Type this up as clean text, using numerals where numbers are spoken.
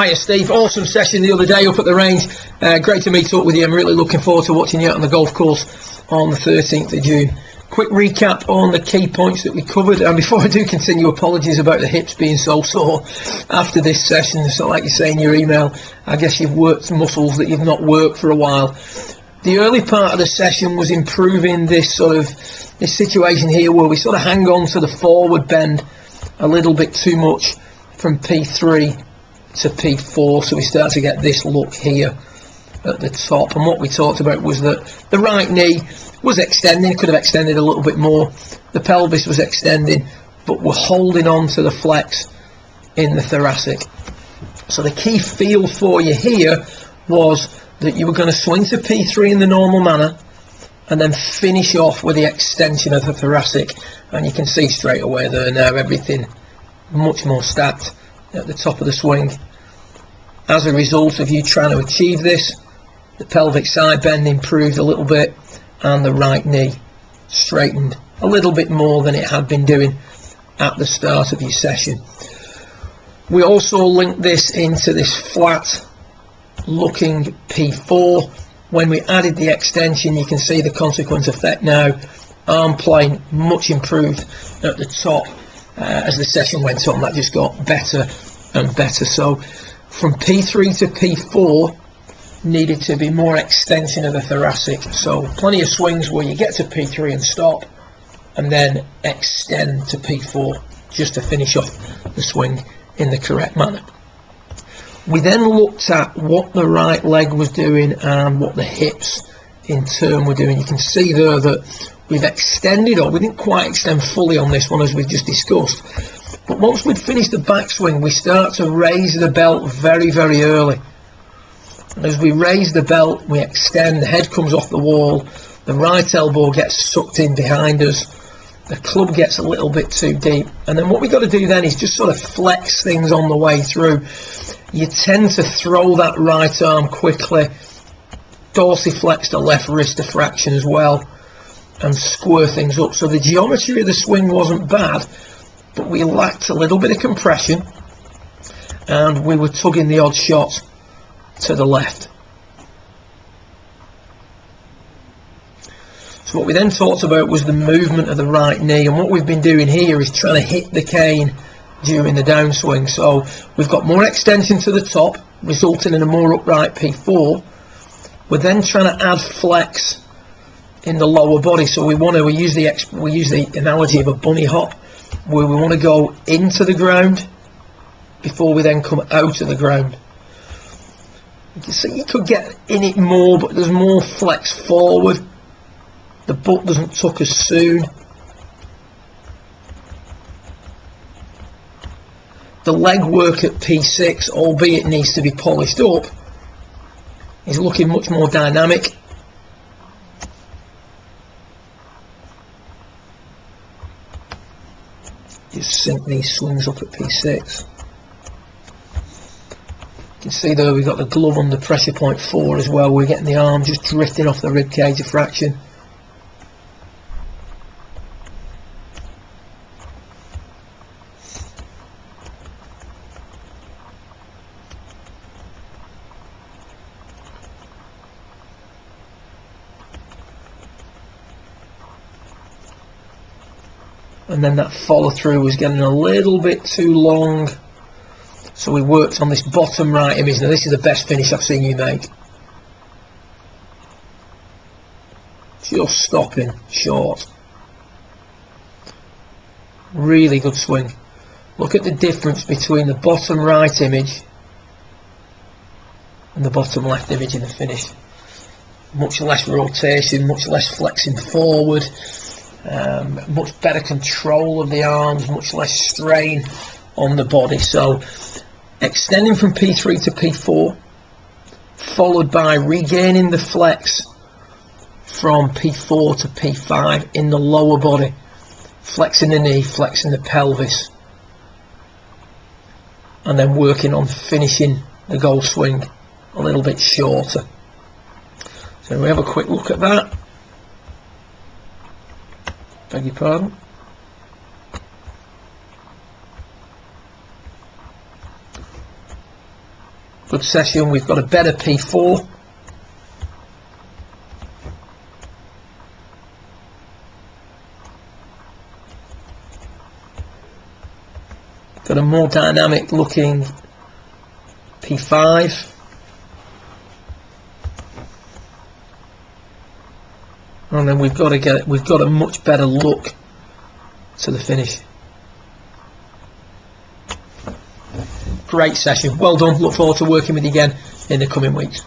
Hiya Steve, awesome session the other day up at the range. Great to meet up with you. I'm really looking forward to watching you out on the golf course on the 13th of June. Quick recap on the key points that we covered, and before I do continue, apologies about the hips being so sore after this session. So like you say in your email, I guess you've worked muscles that you've not worked for a while. The early part of the session was improving this situation here where we sort of hang on to the forward bend a little bit too much from P3 to P4, so we start to get this look here at the top. And what we talked about was that the right knee was extending, could have extended a little bit more, the pelvis was extending, but we're holding on to the flex in the thoracic. So the key feel for you here was that you were going to swing to P3 in the normal manner and then finish off with the extension of the thoracic, and you can see straight away there now everything much more stacked at the top of the swing. As a result of you trying to achieve this, the pelvic side bend improved a little bit and the right knee straightened a little bit more than it had been doing at the start of your session. We also linked this into this flat looking P4. When we added the extension, you can see the consequent effect now. Arm plane much improved at the top. As the session went on, that just got better and better. So from P3 to P4 needed to be more extension of the thoracic. So plenty of swings where you get to P3 and stop and then extend to P4 just to finish off the swing in the correct manner. We then looked at what the right leg was doing and what the hips in turn were doing. You can see there that we've extended, or we didn't quite extend fully on this one as we've just discussed, but once we'd finished the backswing we start to raise the belt very, very early. And as we raise the belt, we extend, the head comes off the wall, the right elbow gets sucked in behind us, the club gets a little bit too deep, and then what we've got to do then is just sort of flex things on the way through. You tend to throw that right arm quickly, dorsiflex the left wrist a fraction as well, and square things up. So the geometry of the swing wasn't bad, but we lacked a little bit of compression and we were tugging the odd shot to the left. So what we then talked about was the movement of the right knee, and what we've been doing here is trying to hit the cane during the downswing. So we've got more extension to the top, resulting in a more upright P4. We're then trying to add flex in the lower body. So we use the analogy of a bunny hop, where we want to go into the ground before we then come out of the ground. You can see you could get in it more, but there's more flex forward. The butt doesn't tuck as soon. The leg work at P6, albeit needs to be polished up, is looking much more dynamic. Just sync these swings up at P6. You can see there we've got the glove under pressure point 4 as well. We're getting the arm just drifting off the rib cage a fraction. And then that follow through was getting a little bit too long, so we worked on this bottom right image. Now this is the best finish I've seen you make. Just stopping short. Really good swing. Look at the difference between the bottom right image and the bottom left image in the finish. Much less rotation, much less flexing forward. Much better control of the arms, much less strain on the body. So extending from P3 to P4, followed by regaining the flex from P4 to P5 in the lower body, flexing the knee, flexing the pelvis, and then working on finishing the golf swing a little bit shorter. So we have a quick look at that. Beg your pardon. good session. We've got a better P4. Got a more dynamic looking P5. And then we've got a much better look to the finish. Great session. Well done. Look forward to working with you again in the coming weeks.